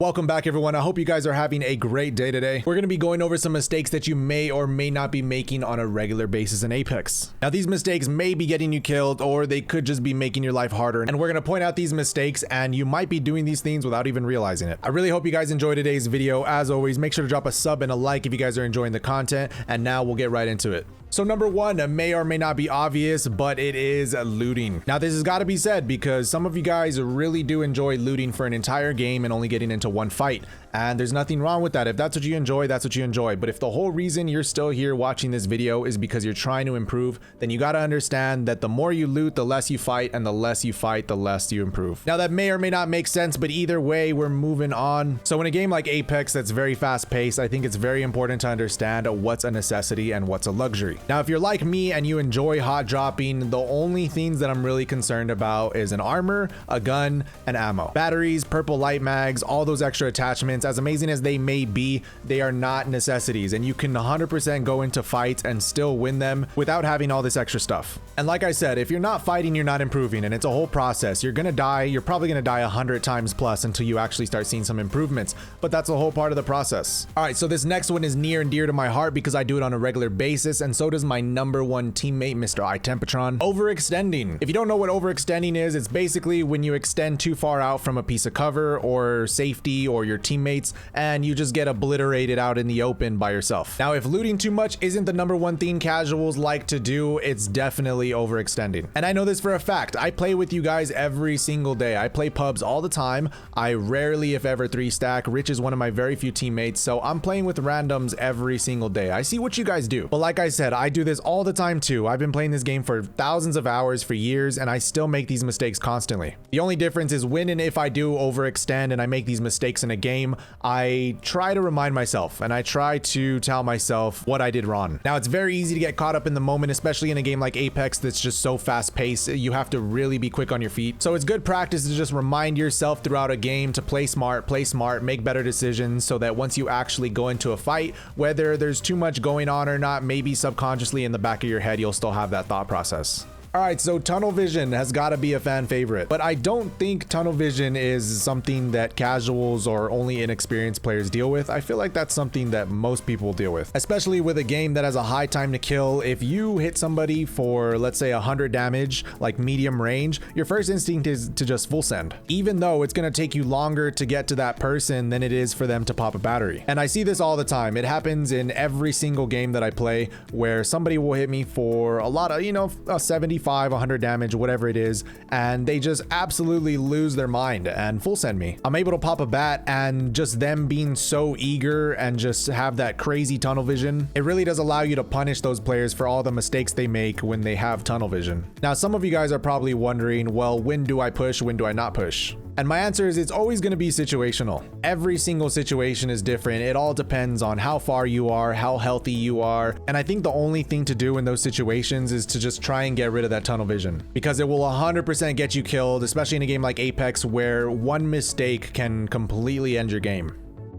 Welcome back, everyone. I hope you guys are having a great day today. We're going to be going over some mistakes that you may or may not be making on a regular basis in Apex. Now, these mistakes may be getting you killed, or they could just be making your life harder. And we're going to point out these mistakes, and you might be doing these things without even realizing it. I really hope you guys enjoyed today's video. As always, make sure to drop a sub and a like if you guys are enjoying the content. And now we'll get right into it. So number one may or may not be obvious, but it is looting. Now, this has got to be said because some of you guys really do enjoy looting for an entire game and only getting into one fight. And there's nothing wrong with that. If that's what you enjoy, that's what you enjoy. But if the whole reason you're still here watching this video is because you're trying to improve, then you got to understand that the more you loot, the less you fight, and the less you fight, the less you improve. Now, that may or may not make sense, but either way, we're moving on. So in a game like Apex that's very fast paced, I think it's very important to understand what's a necessity and what's a luxury. Now, if you're like me and you enjoy hot dropping, the only things that I'm really concerned about is an armor, a gun, and ammo. Batteries, purple light mags, all those extra attachments, as amazing as they may be, they are not necessities, and you can 100% go into fights and still win them without having all this extra stuff. And like I said, if you're not fighting, you're not improving, and it's a whole process. You're gonna die. You're probably gonna die 100 times plus until you actually start seeing some improvements, but that's a whole part of the process. All right, so this next one is near and dear to my heart because I do it on a regular basis, and so does my number one teammate, Mr. iTempatron. Overextending. If you don't know what overextending is, it's basically when you extend too far out from a piece of cover or safety or your teammates, and you just get obliterated out in the open by yourself. Now, if looting too much isn't the number one thing casuals like to do, it's definitely overextending. And I know this for a fact. I play with you guys every single day. I play pubs all the time. I rarely, if ever, 3-stack. Rich is one of my very few teammates, so I'm playing with randoms every single day. I see what you guys do. But like I said, I do this all the time too. I've been playing this game for thousands of hours for years, and I still make these mistakes constantly. The only difference is when and if I do overextend and I make these mistakes in a game, I try to remind myself and I try to tell myself what I did wrong. Now, it's very easy to get caught up in the moment, especially in a game like Apex that's just so fast paced. You have to really be quick on your feet. So it's good practice to just remind yourself throughout a game to play smart, make better decisions, so that once you actually go into a fight, whether there's too much going on or not, maybe subconsciously in the back of your head, you'll still have that thought process. All right, so tunnel vision has got to be a fan favorite, but I don't think tunnel vision is something that casuals or only inexperienced players deal with. I feel like that's something that most people deal with, especially with a game that has a high time to kill. If you hit somebody for, let's say, 100 damage, like medium range, your first instinct is to just full send, even though it's going to take you longer to get to that person than it is for them to pop a battery. And I see this all the time. It happens in every single game that I play where somebody will hit me for a lot of, a 75, 100 damage, whatever it is, and they just absolutely lose their mind and full send me. I'm able to pop a bat, and just them being so eager and just have that crazy tunnel vision, it really does allow you to punish those players for all the mistakes they make when they have tunnel vision. Now, some of you guys are probably wondering, well, when do I push? When do I not push? And my answer is it's always going to be situational. Every single situation is different. It all depends on how far you are, how healthy you are. And I think the only thing to do in those situations is to just try and get rid of that tunnel vision, because it will 100% get you killed, especially in a game like Apex where one mistake can completely end your game.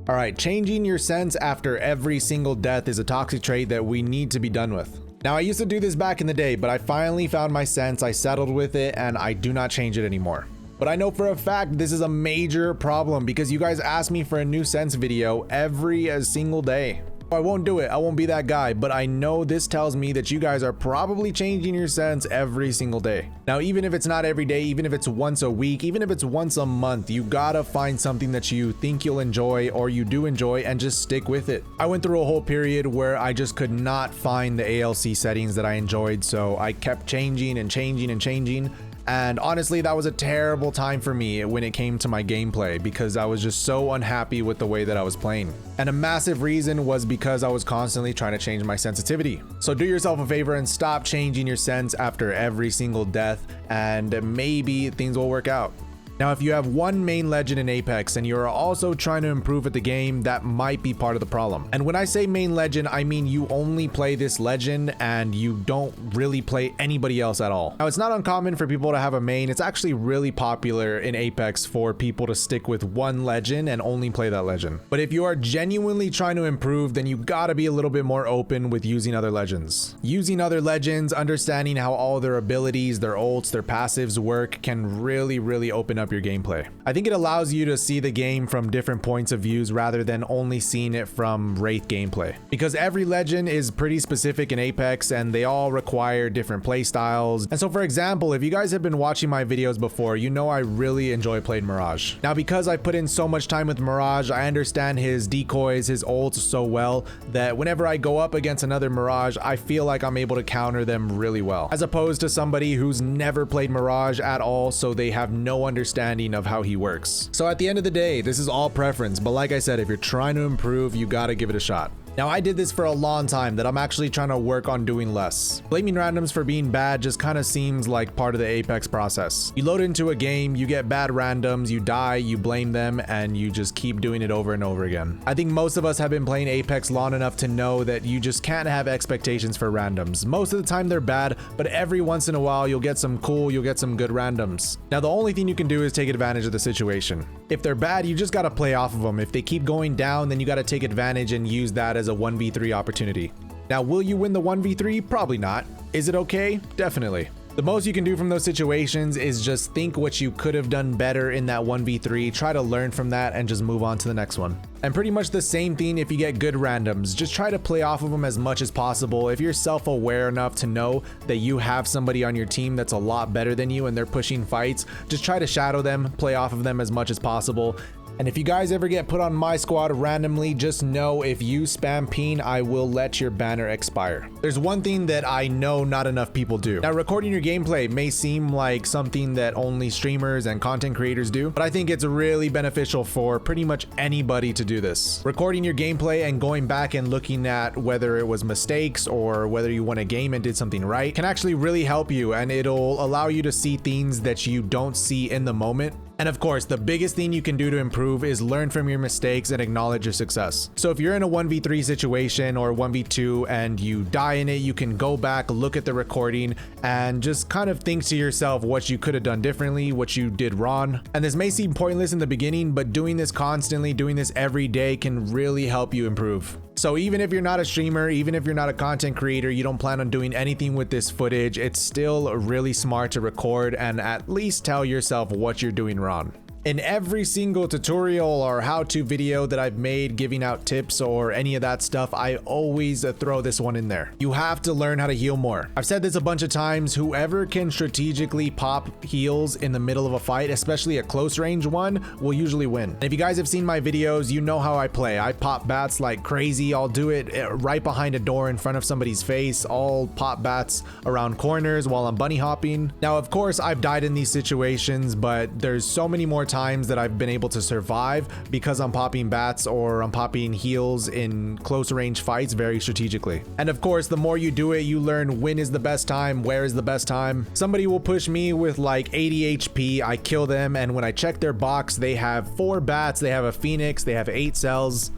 All right, changing your sense after every single death is a toxic trait that we need to be done with. Now, I used to do this back in the day, but I finally found my sense, I settled with it, and I do not change it anymore. But I know for a fact this is a major problem because you guys ask me for a new sense video every single day. I won't do it. I won't be that guy, but I know this tells me that you guys are probably changing your sense every single day. Now, even if it's not every day, even if it's once a week, even if it's once a month, you gotta find something that you think you'll enjoy or you do enjoy and just stick with it. I went through a whole period where I just could not find the ALC settings that I enjoyed, so I kept changing and changing and changing. And honestly, that was a terrible time for me when it came to my gameplay because I was just so unhappy with the way that I was playing. And a massive reason was because I was constantly trying to change my sensitivity. So do yourself a favor and stop changing your sense after every single death, and maybe things will work out. Now, if you have one main legend in Apex and you're also trying to improve at the game, that might be part of the problem. And when I say main legend, I mean you only play this legend and you don't really play anybody else at all. Now, it's not uncommon for people to have a main. It's actually really popular in Apex for people to stick with one legend and only play that legend. But if you are genuinely trying to improve, then you gotta be a little bit more open with using other legends. Using other legends, understanding how all their abilities, their ults, their passives work can really open up up your gameplay. I think it allows you to see the game from different points of views rather than only seeing it from Wraith gameplay. Because every legend is pretty specific in Apex and they all require different play styles. And so for example, if you guys have been watching my videos before, you know I really enjoy playing Mirage. Now because I put in so much time with Mirage, I understand his decoys, his ults so well that whenever I go up against another Mirage, I feel like I'm able to counter them really well. As opposed to somebody who's never played Mirage at all, so they have no understanding of how he works. So at the end of the day, this is all preference, but like I said, if you're trying to improve, you gotta give it a shot. Now I did this for a long time that I'm actually trying to work on doing less. Blaming randoms for being bad just kind of seems like part of the Apex process. You load into a game, you get bad randoms, you die, you blame them, and you just keep doing it over and over again. I think most of us have been playing Apex long enough to know that you just can't have expectations for randoms. Most of the time they're bad, but every once in a while you'll get some cool, you'll get some good randoms. Now the only thing you can do is take advantage of the situation. If they're bad, you just gotta play off of them. If they keep going down, then you gotta take advantage and use that as a 1v3 opportunity. Now, will you win the 1v3? Probably not. Is it okay? Definitely. The most you can do from those situations is just think what you could have done better in that 1v3, try to learn from that, and just move on to the next one. And pretty much the same thing if you get good randoms. Just try to play off of them as much as possible. If you're self-aware enough to know that you have somebody on your team that's a lot better than you and they're pushing fights, just try to shadow them, play off of them as much as possible. And if you guys ever get put on my squad randomly, just know if you spam ping, I will let your banner expire. There's one thing that I know not enough people do. Now, recording your gameplay may seem like something that only streamers and content creators do, but I think it's really beneficial for pretty much anybody to do this. Recording your gameplay and going back and looking at whether it was mistakes or whether you won a game and did something right can actually really help you, and it'll allow you to see things that you don't see in the moment. And of course, the biggest thing you can do to improve is learn from your mistakes and acknowledge your success. So if you're in a 1v3 situation or 1v2 and you die in it, you can go back, look at the recording, and just kind of think to yourself what you could have done differently, what you did wrong. And this may seem pointless in the beginning, but doing this constantly, doing this every day can really help you improve. So even if you're not a streamer, even if you're not a content creator, you don't plan on doing anything with this footage, it's still really smart to record and at least tell yourself what you're doing wrong. In every single tutorial or how-to video that I've made giving out tips or any of that stuff, I always throw this one in there. You have to learn how to heal more. I've said this a bunch of times, whoever can strategically pop heals in the middle of a fight, especially a close range one, will usually win. And if you guys have seen my videos, you know how I play. I pop bats like crazy. I'll do it right behind a door in front of somebody's face. I'll pop bats around corners while I'm bunny hopping. Now, of course, I've died in these situations, but there's so many more times that I've been able to survive because I'm popping bats or I'm popping heals in close range fights very strategically. And of course, the more you do it, you learn when is the best time, where is the best time. Somebody will push me with like 80 HP, I kill them, and when I check their box, they have 4 bats, they have a phoenix, they have 8 cells.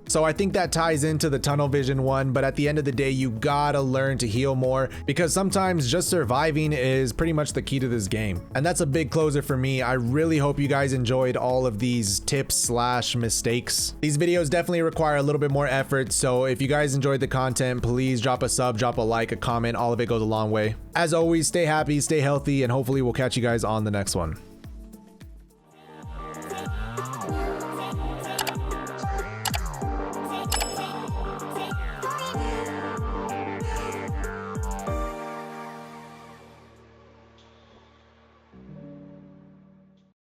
So I think that ties into the tunnel vision one, but at the end of the day, you gotta learn to heal more because sometimes just surviving is pretty much the key to this game. And that's a big closer for me. I really hope you guys enjoyed all of these tips / mistakes. These videos definitely require a little bit more effort, so if you guys enjoyed the content, please drop a sub, drop a like, a comment, all of it goes a long way. As always, stay happy, stay healthy, and hopefully we'll catch you guys on the next one.